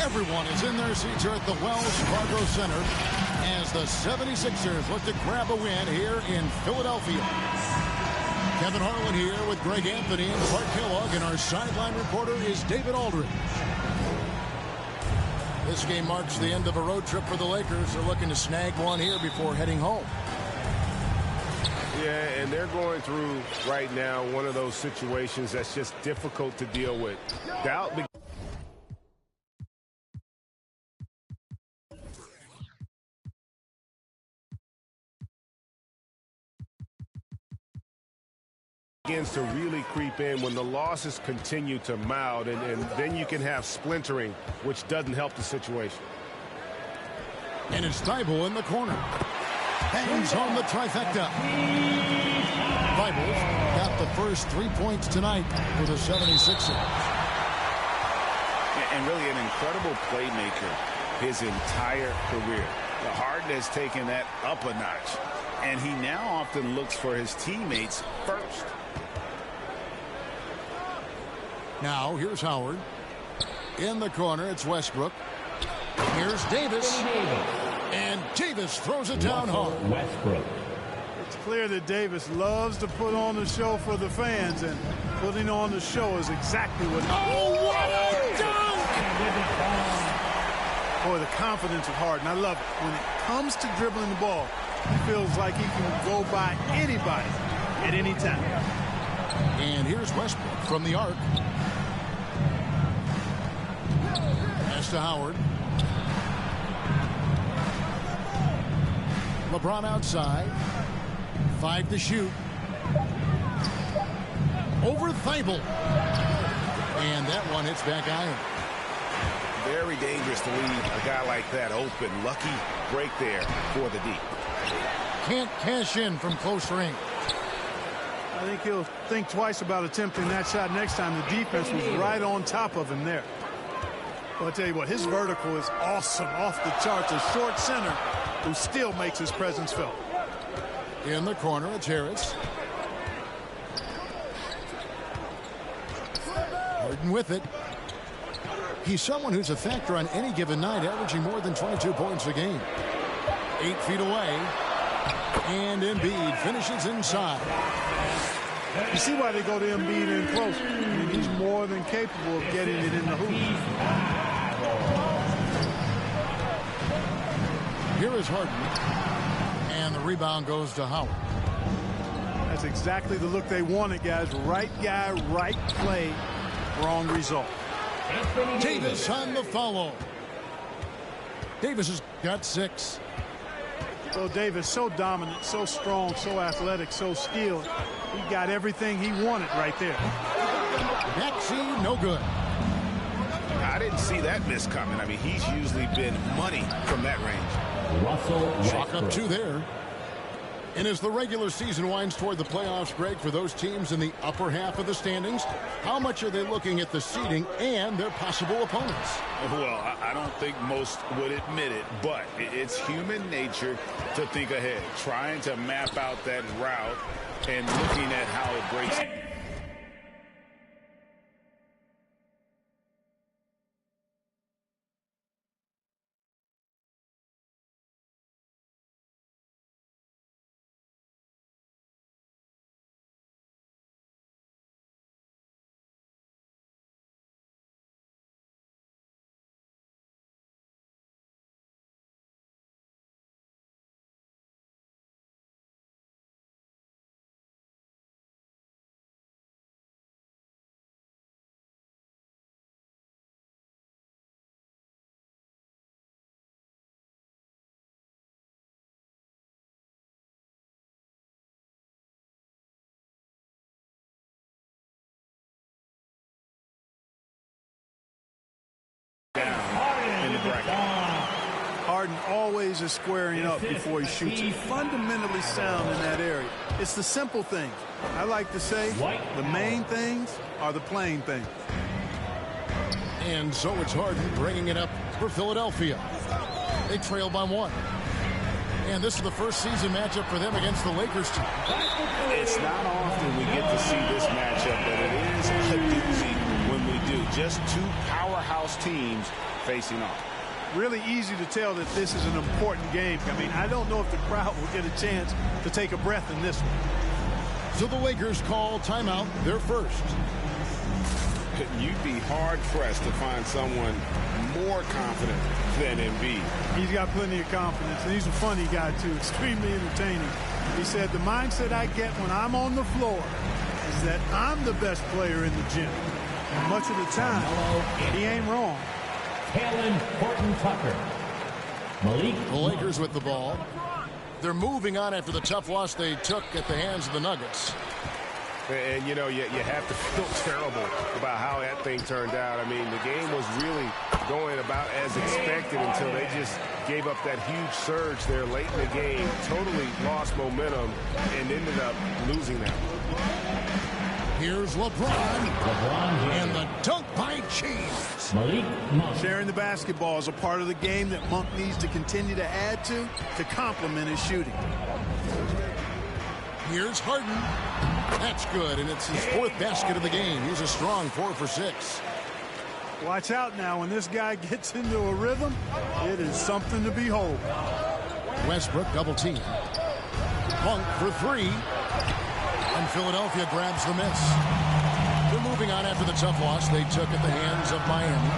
Everyone is in their seats here at the Wells Fargo Center as the 76ers look to grab a win here in Philadelphia. Kevin Harlan here with Greg Anthony and Clark Kellogg, and our sideline reporter is David Aldridge. This game marks the end of a road trip for the Lakers. They're looking to snag one here before heading home. Yeah, and they're going through right now one of those situations that's just difficult to deal with. Doubt begins to really creep in when the losses continue to mount, and then you can have splintering, which doesn't help the situation. And it's Thibault in the corner. Hangs on the trifecta. Thibault got the first 3 points tonight for the 76ers. And really an incredible playmaker his entire career. The Harden has taken that up a notch, and he now often looks for his teammates first. Now, here's Howard. In the corner, it's Westbrook. Here's Davis. And Davis throws it down hard. Westbrook. It's clear that Davis loves to put on the show for the fans, and putting on the show is exactly what... Oh, what a dunk! Boy, the confidence of Harden, I love it. When it comes to dribbling the ball, he feels like he can go by anybody at any time. And here's Westbrook from the arc. Pass to Howard. LeBron outside. 5 to shoot. Over Thibault. And that one hits back iron. Very dangerous to leave a guy like that open. Lucky break there for the deep. Can't cash in from close range. I think he'll think twice about attempting that shot next time. The defense was right on top of him there. Well, I'll tell you what, his vertical is awesome, off the charts. A short center who still makes his presence felt. In the corner, it's Harris. Harden with it. He's someone who's a factor on any given night, averaging more than 22 points a game. 8 feet away. And Embiid finishes inside. You see why they go to Embiid in close. I mean, he's more than capable of getting it in the hoop. Here is Harden. And the rebound goes to Howard. That's exactly the look they wanted, guys. Right guy, right play, wrong result. Davis on the follow. Davis has got 6. Well, Davis, so dominant, so strong, so athletic, so skilled. He got everything he wanted right there. Maxey, no good. I didn't see that miss coming. I mean, he's usually been money from that range. Chalk up 2 there. And as the regular season winds toward the playoffs, Greg, for those teams in the upper half of the standings, how much are they looking at the seeding and their possible opponents? Well, I don't think most would admit it, but it's human nature to think ahead, trying to map out that route and looking at how it breaks. Harden always is squaring up before he shoots. He's fundamentally sound in that area. It's the simple things. I like to say the main things are the plain things. And so it's Harden bringing it up for Philadelphia. They trail by 1. And this is the first season matchup for them against the Lakers team. It's not often we get to see this matchup, but it is a doozy when we do. Just 2 powerhouse teams facing off. Really easy to tell that this is an important game. I mean, I don't know if the crowd will get a chance to take a breath in this one. So the Lakers call timeout, their first. You'd be hard-pressed to find someone more confident than Embiid. He's got plenty of confidence, and he's a funny guy, too. Extremely entertaining. He said, the mindset I get when I'm on the floor is that I'm the best player in the gym. And much of the time, he ain't wrong. Taylor Horton-Tucker. Malik. The Lakers with the ball. They're moving on after the tough loss they took at the hands of the Nuggets. And, you know, you have to feel terrible about how that thing turned out. I mean, the game was really going about as expected until they just gave up that huge surge there late in the game, totally lost momentum, and ended up losing that. Here's LeBron. And the dunk by James. Malik Monk. Sharing the basketball is a part of the game that Monk needs to continue to add to complement his shooting. Here's Harden. That's good, and it's his fourth basket of the game. He's a strong 4 for 6. Watch out now. When this guy gets into a rhythm, it is something to behold. Westbrook double team. Monk for 3. And Philadelphia grabs the miss. They're moving on after the tough loss they took at the hands of Miami.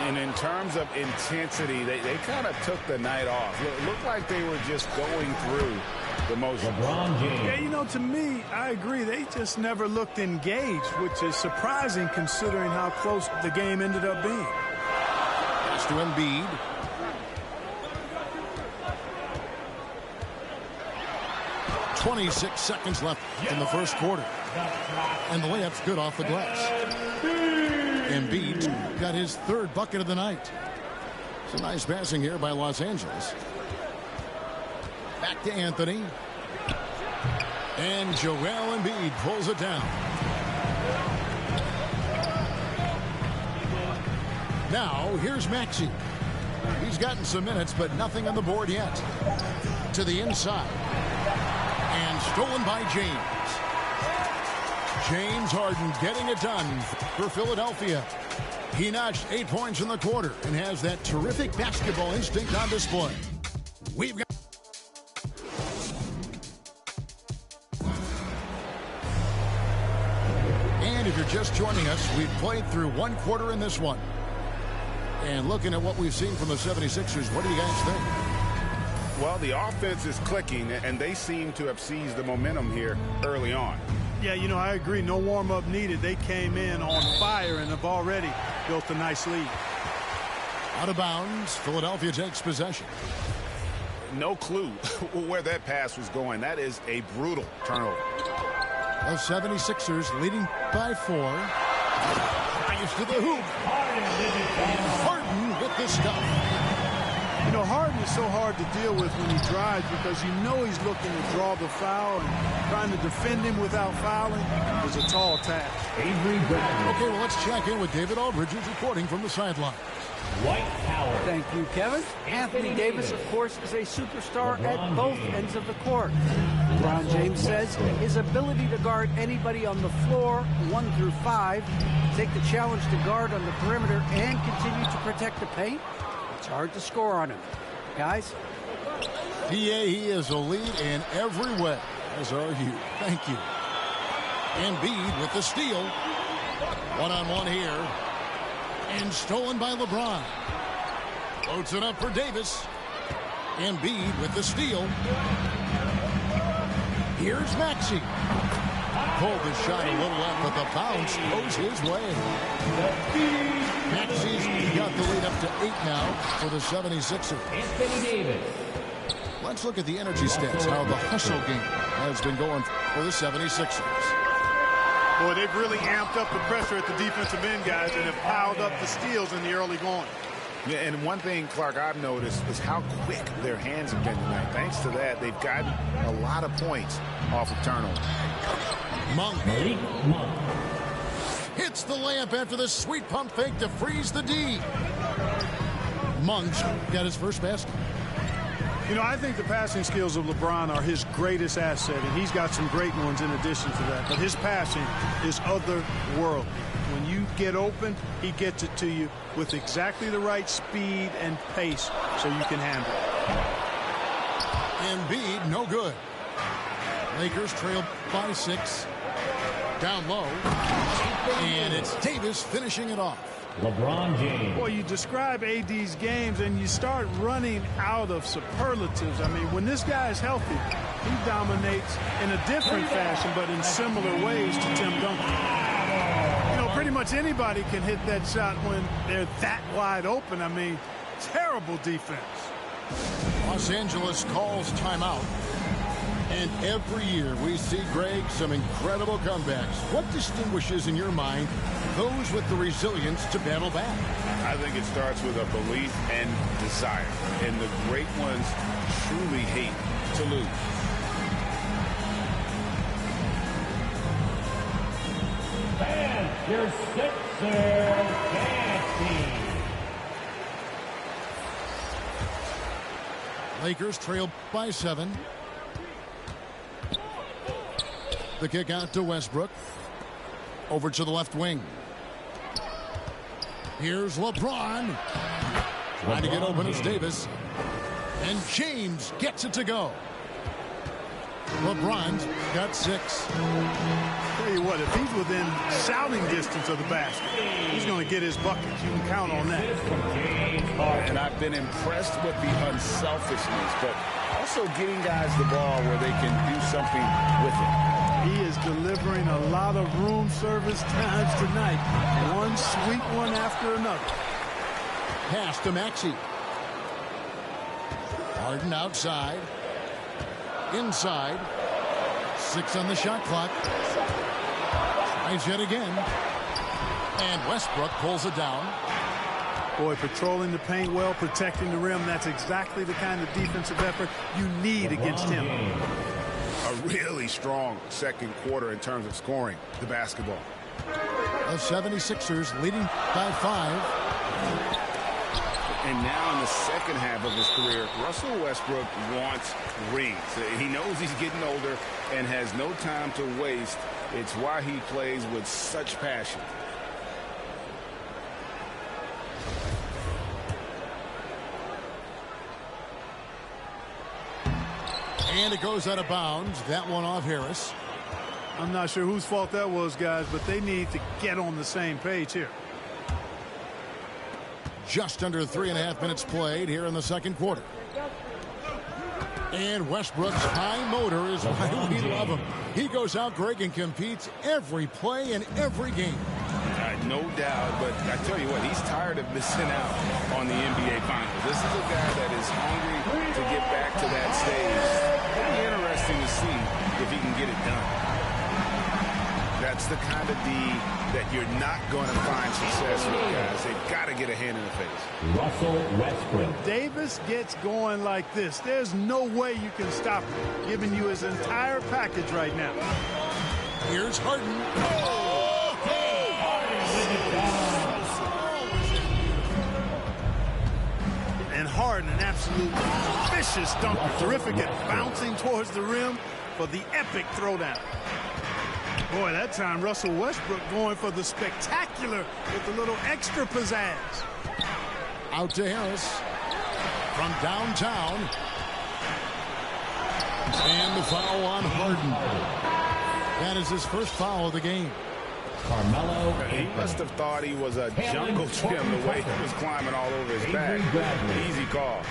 And in terms of intensity, they kind of took the night off. It looked like they were just going through the motion. LeBron James. Yeah, you know, to me, I agree. They just never looked engaged, which is surprising considering how close the game ended up being. Pass to Embiid. .26 seconds left in the first quarter. And the layup's good off the glass. Embiid got his third bucket of the night. Some nice passing here by Los Angeles. Back to Anthony. And Joel Embiid pulls it down. Now, here's Maxey. He's gotten some minutes, but nothing on the board yet. To the inside. And stolen by James. James Harden getting it done for Philadelphia. He notched 8 points in the quarter and has that terrific basketball instinct on display. We've got... And if you're just joining us, we've played through one quarter in this one. And looking at what we've seen from the 76ers, what do you guys think? Well, the offense is clicking, and they seem to have seized the momentum here early on. Yeah, you know, I agree. No warm-up needed. They came in on fire and have already built a nice lead. Out of bounds, Philadelphia takes possession. No clue where that pass was going. That is a brutal turnover. The 76ers leading by 4. Drives to the hoop. Harden with the stuff. You know, Harden is so hard to deal with when he drives because you know he's looking to draw the foul, and trying to defend him without fouling is a tall task. Avery Bradley. Okay, well, let's check in with David Aldridge, who's reporting from the sideline. White Howard. Thank you, Kevin. Anthony Davis, of course, is a superstar at both ends of the court. LeBron James says his ability to guard anybody on the floor, 1 through 5, take the challenge to guard on the perimeter and continue to protect the paint, it's hard to score on him. Guys? PA, he is a lead in every way, as are you. Thank you. Embiid with the steal. One-on-one here. And stolen by LeBron. Floats it up for Davis. Embiid with the steal. Here's Maxey. Pulled the shot a little left, but the bounce goes his way. Maxey's got the lead up to 8 now for the 76ers. Anthony Davis. Let's look at the energy stats, how the hustle game has been going for the 76ers. Boy, they've really amped up the pressure at the defensive end, guys, and have piled up the steals in the early going. Yeah, and one thing, Clark, I've noticed is how quick their hands have been tonight. Thanks to that, they've gotten a lot of points off of turnovers. Monk Malik Monk. hits the layup after the sweet pump fake to freeze the D. Monk's got his first basket. You know, I think the passing skills of LeBron are his greatest asset, and he's got some great ones in addition to that. But his passing is otherworldly. When you get open, he gets it to you with exactly the right speed and pace so you can handle it. Embiid, no good. Lakers trail by 6. Down low. And it's Davis finishing it off. LeBron James. Boy, you describe AD's games and you start running out of superlatives. I mean, when this guy is healthy, he dominates in a different fashion, but in similar ways to Tim Duncan. You know, pretty much anybody can hit that shot when they're that wide open. I mean, terrible defense. Los Angeles calls timeout. And every year we see, Greg, some incredible comebacks. What distinguishes, in your mind, those with the resilience to battle back? I think it starts with a belief and desire. And the great ones truly hate to lose. And your Sixers dance team. Lakers trail by 7. The kick out to Westbrook. Over to the left wing. Here's LeBron. Trying to get open as Davis. And James gets it to go. LeBron's got 6. Tell you what, if he's within shouting distance of the basket, he's going to get his buckets. You can count on that. And I've been impressed with the unselfishness, but also getting guys the ball where they can do something with it. He is delivering a lot of room service times tonight. One sweet one after another. Pass to Maxey. Harden outside. Inside. 6 on the shot clock. Tries yet again. And Westbrook pulls it down. Boy, patrolling the paint well, protecting the rim. That's exactly the kind of defensive effort you need against him. A really strong second quarter in terms of scoring the basketball. The 76ers leading by 5. And now in the second half of his career, Russell Westbrook wants rings. He knows he's getting older and has no time to waste. It's why he plays with such passion. And it goes out of bounds. That one off Harris. I'm not sure whose fault that was, guys, but they need to get on the same page here. Just under 3.5 minutes played here in the second quarter. And Westbrook's high motor is why we love him. He goes out, Greg, and competes every play in every game. No doubt, but I tell you what, he's tired of missing out on the NBA Finals. This is a guy that is hungry to get back to that stage. It'll be interesting to see if he can get it done. That's the kind of D that you're not going to find success with, guys. They've got to get a hand in the face. Russell Westbrook. When Davis gets going like this, there's no way you can stop him, giving you his entire package right now. Here's Harden. And Harden, an absolute vicious dunker. Terrific at bouncing towards the rim for the epic throwdown. Boy, that time Russell Westbrook going for the spectacular with a little extra pizzazz. Out to Harris from downtown. And the foul on Harden. That is his first foul of the game. Carmelo. He must have thought he was a jungle gym the way he was climbing all over his back. Easy call.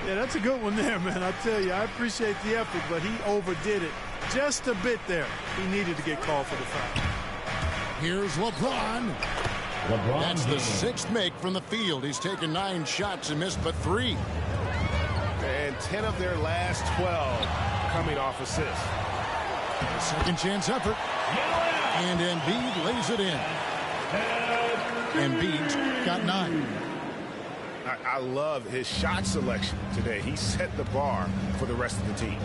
Yeah, that's a good one there, man. I tell you, I appreciate the effort, but he overdid it just a bit there. He needed to get called for the foul. Here's LeBron. That's the 6th make from the field. He's taken 9 shots and missed but 3. And 10 of their last 12 coming off assists. Second chance effort. And Embiid lays it in. Embiid's got 9. I love his shot selection today. He set the bar for the rest of the team.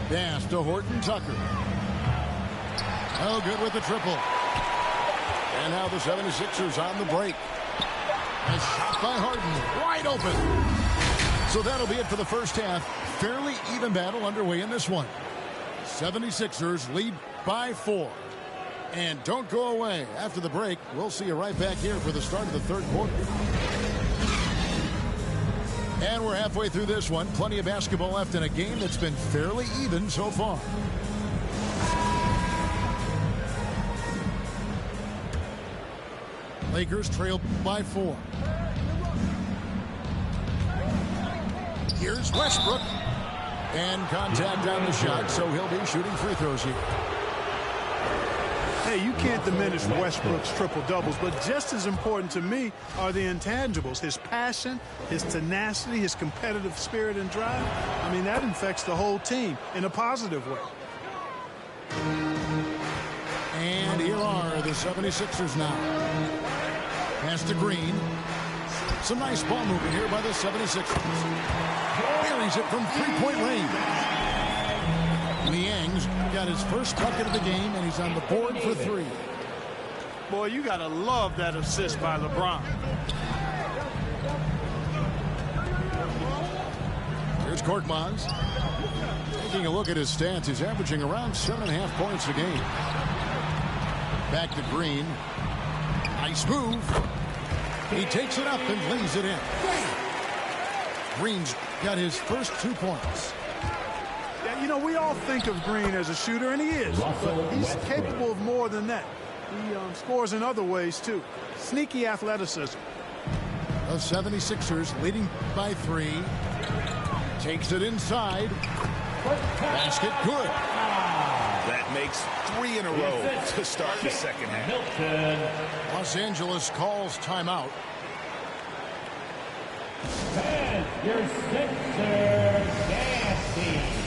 Pass to Horton Tucker. Oh, good with the triple. And now the 76ers on the break. A shot by Harden, wide open. So that'll be it for the first half. Fairly even battle underway in this one. 76ers lead by 4. And don't go away. After the break, we'll see you right back here for the start of the third quarter. And we're halfway through this one. Plenty of basketball left in a game that's been fairly even so far. Lakers trail by 4. Here's Westbrook. And contact on the shot, so he'll be shooting free throws here. Hey, you can't diminish Westbrook's triple-doubles, but just as important to me are the intangibles. His passion, his tenacity, his competitive spirit and drive. I mean, that infects the whole team in a positive way. And here are the 76ers now. Pass to Green. Some nice ball movement here by the 76ers. Buries it from three-point range. Liang's got his first bucket of the game, and he's on the board for 3. Boy, you got to love that assist by LeBron. Here's Korkmaz. Taking a look at his stats, he's averaging around 7.5 points a game. Back to Green. Nice move. He takes it up and lays it in. Green's got his first 2 points. Yeah, you know, we all think of Green as a shooter, and he is. But he's capable of more than that. He scores in other ways, too. Sneaky athleticism. The 76ers leading by 3. Takes it inside. Basket good. That makes 3 in a row to start the second half. Los Angeles calls timeout. And your Sixers nasty.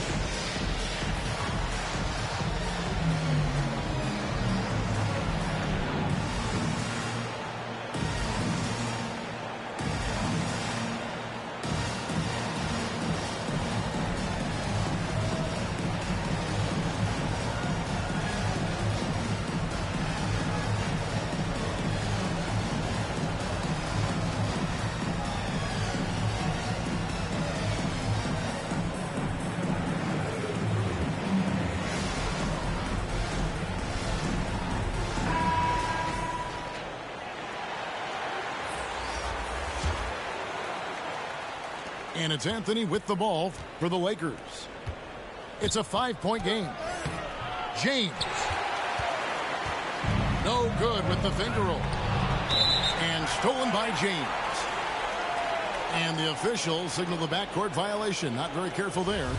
And it's Anthony with the ball for the Lakers. It's a 5-point game. James. No good with the finger roll. And stolen by James. And the officials signal the backcourt violation. Not very careful there.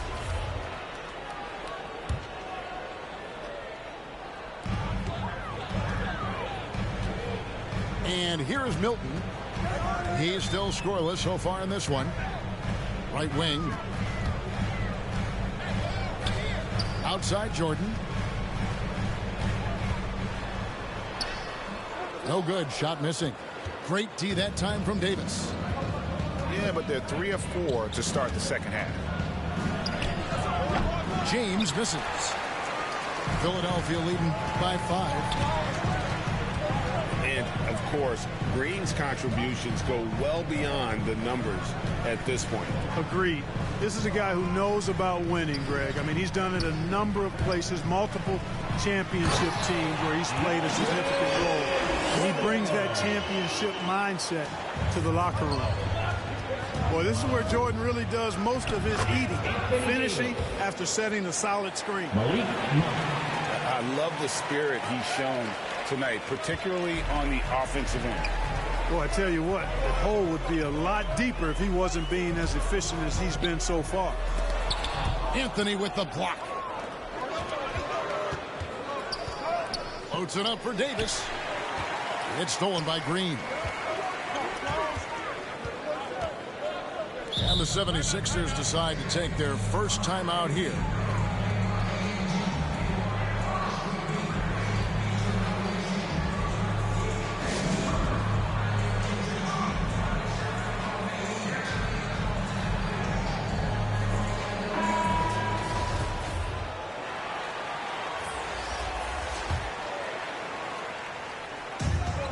And here is Milton. He's still scoreless so far in this one. Right wing. Outside Jordan. No good. Shot missing. Great D that time from Davis. Yeah, but they're 3 of 4 to start the second half. James misses. Philadelphia leading by 5. And, of course, Green's contributions go well beyond the numbers at this point. Agreed. This is a guy who knows about winning, Greg. I mean, he's done it a number of places, multiple championship teams where he's played a significant role. And he brings that championship mindset to the locker room. Boy, this is where Jordan really does most of his eating, finishing after setting a solid screen. I love the spirit he's shown tonight, particularly on the offensive end. Well, I tell you what, the hole would be a lot deeper if he wasn't being as efficient as he's been so far. Anthony with the block. Loads it up for Davis. It's stolen by Green. And the 76ers decide to take their first timeout here.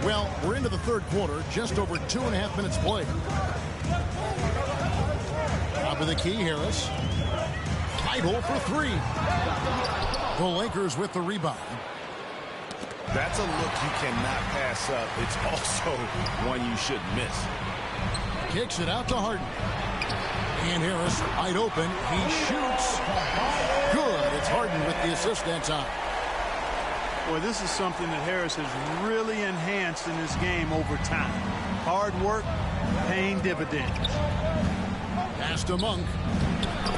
Well, we're into the third quarter, just over 2.5 minutes played. Top of the key, Harris. Idle for three. The Lakers with the rebound. That's a look you cannot pass up. It's also one you shouldn't miss. Kicks it out to Harden. And Harris wide open. He shoots. Good. It's Harden with the assist that time. Boy, this is something that Harris has really enhanced in his game over time. Hard work, paying dividends. Pass to Monk.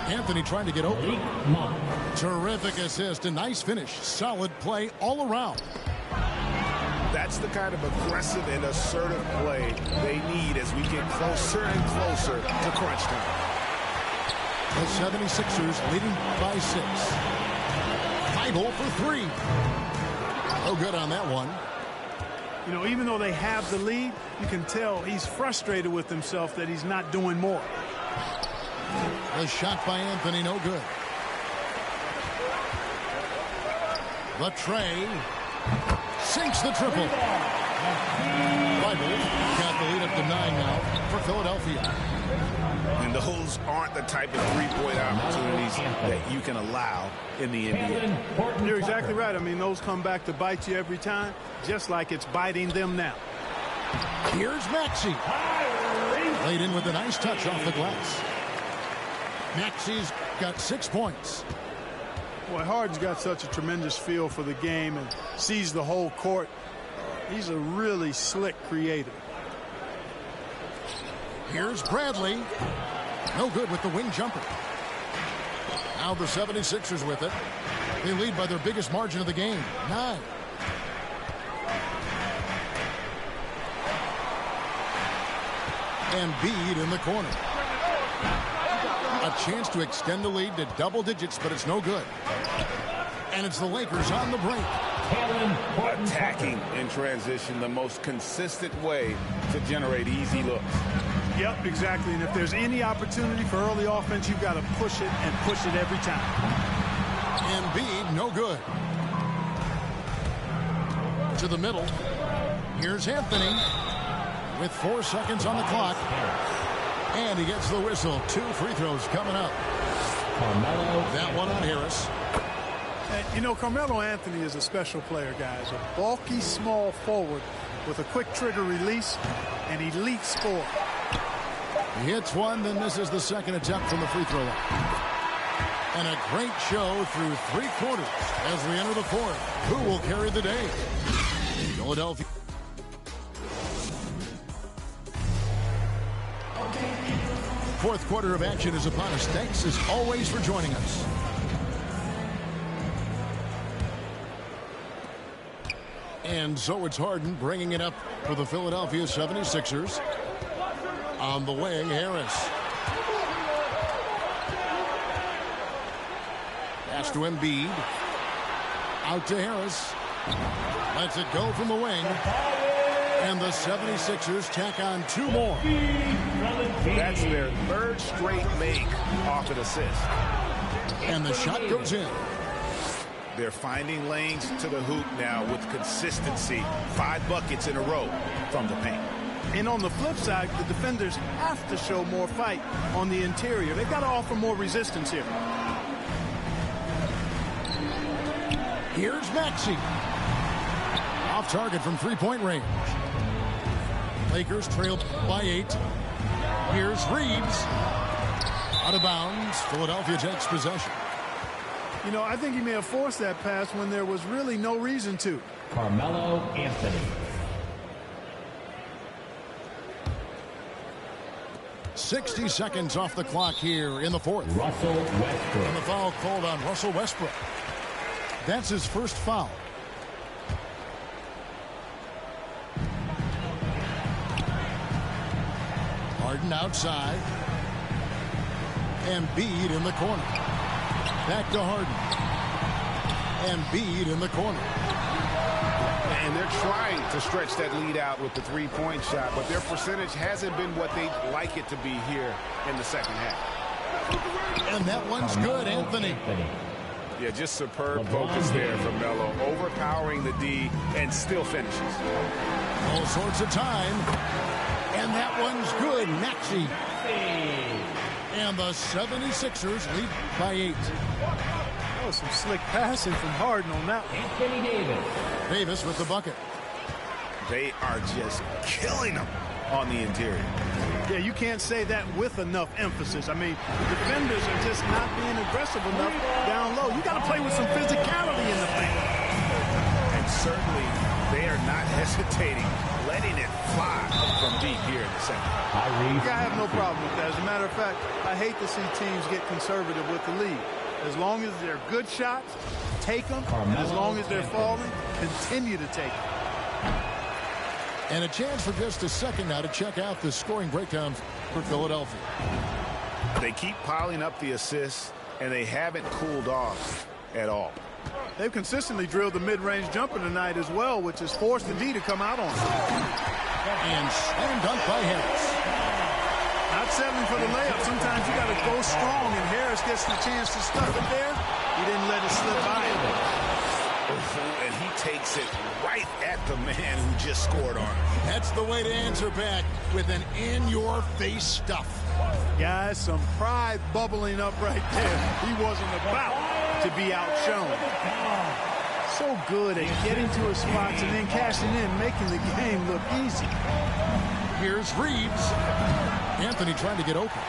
Anthony trying to get open. Terrific assist. A nice finish. Solid play all around. That's the kind of aggressive and assertive play they need as we get closer and closer to crunch time. The 76ers leading by 6. Idle for three. No good on that one. You know, even though they have the lead, you can tell he's frustrated with himself that he's not doing more. The shot by Anthony, no good. The tray. Sinks the triple. Bible got the lead up to 9 now for Philadelphia. And those aren't the type of three-point opportunities that you can allow in the NBA. You're exactly right. I mean, those come back to bite you every time, just like it's biting them now. Here's Maxey. Laid in with a nice touch off the glass. Maxey's got 6 points. Boy, Harden's got such a tremendous feel for the game and sees the whole court. He's a really slick creator. Here's Bradley. No good with the wing jumper. Now the 76ers with it. They lead by their biggest margin of the game, 9. Embiid in the corner. A chance to extend the lead to double digits, but it's no good. And it's the Lakers on the brink. Attacking in transition, the most consistent way to generate easy looks. Yep, exactly. And if there's any opportunity for early offense, you've got to push it and push it every time. Embiid, no good. To the middle. Here's Anthony with 4 seconds on the clock. And he gets the whistle. 2 free throws coming up. That one on Harris. And, you know, Carmelo Anthony is a special player, guys. A bulky, small forward with a quick trigger release, an elite scorer. He hits one, then misses the second attempt from the free throw line. And a great show through 3 quarters as we enter the fourth. Who will carry the day? Philadelphia. Fourth quarter of action is upon us. Thanks as always for joining us. And so it's Harden bringing it up for the Philadelphia 76ers. On the wing, Harris. Pass to Embiid. Out to Harris. Lets it go from the wing. And the 76ers tack on 2 more. That's their 3rd straight make off an assist. And the shot goes in. They're finding lanes to the hoop now with consistency. 5 buckets in a row from the paint. And on the flip side, the defenders have to show more fight on the interior. They've got to offer more resistance here. Here's Maxey. Off target from 3-point range. Lakers trail by 8. Here's Reeves. Out of bounds. Philadelphia takes possession. You know, I think he may have forced that pass when there was really no reason to. Carmelo Anthony. 60 seconds off the clock here in the fourth. Russell Westbrook. And the foul called on Russell Westbrook. That's his first foul. Harden outside. Embiid in the corner. Back to Harden. Embiid in the corner. And they're trying to stretch that lead out with the 3-point shot, but their percentage hasn't been what they'd like it to be here in the second half. And that one's good, Anthony. Yeah, just superb focus there from Melo. Over overpowering the D and still finishes. All sorts of time. And that one's good. Maxey. And the 76ers lead by 8. That was some slick passing from Harden on that one. Anthony Davis. Davis with the bucket. They are just killing them on the interior. Yeah, you can't say that with enough emphasis. I mean, defenders are just not being aggressive enough down low. You got to play with some physicality in the paint. And certainly they are not hesitating, letting it fly from deep here in the second. I have no problem with that. As a matter of fact, I hate to see teams get conservative with the lead. As long as they're good shots, take them. And as long as they're falling, continue to take them. And a chance for just a second now to check out the scoring breakdown for Philadelphia. They keep piling up the assists, and they haven't cooled off at all. They've consistently drilled the mid-range jumper tonight as well, which has forced the D to come out on them. And slam dunk by Harris. Not settling for the layup. Sometimes you got to go strong, and Harris gets the chance to stuff it there. He didn't let it slip by him. And he takes it right at the man who just scored on him. That's the way to answer back with an in-your-face stuff. Guys, some pride bubbling up right there. He wasn't about to be outshone. So good at getting to his spots and then cashing in, making the game look easy. Here's Reeves. Anthony trying to get open.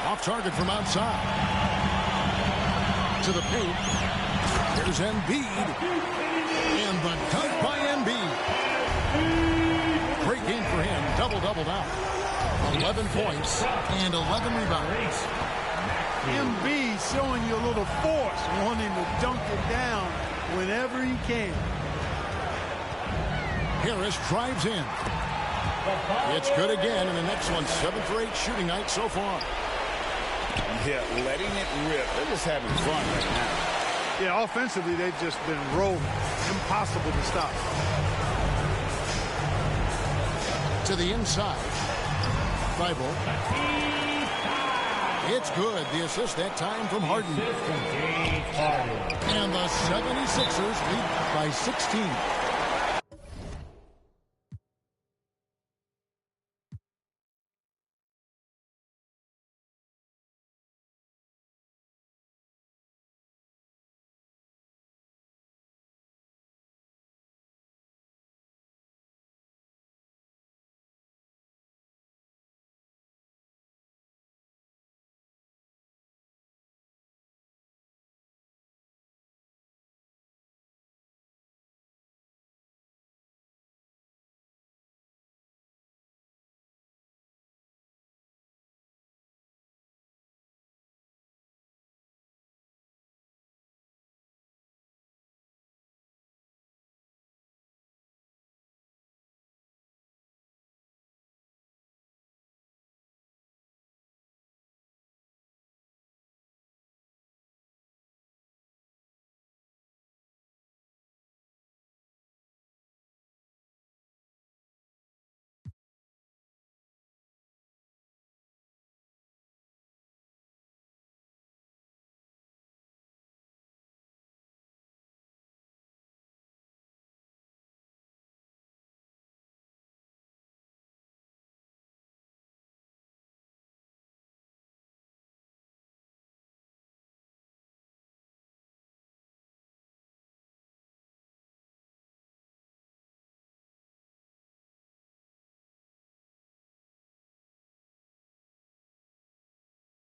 Off target from outside. To the paint. Here's Embiid. And the dunk by Embiid. Great game for him. Double-double now. 11 points and 11 rebounds. Embiid showing you a little force, wanting to dunk it down whenever he can. Harris drives in. It's good again, and the next one, 7 for 8 shooting night so far. Yeah, letting it rip. They're just having fun right now. Yeah, offensively, they've just been rolling. Impossible to stop. To the inside. Bible. It's good. The assist that time from Harden. And the 76ers lead by 16.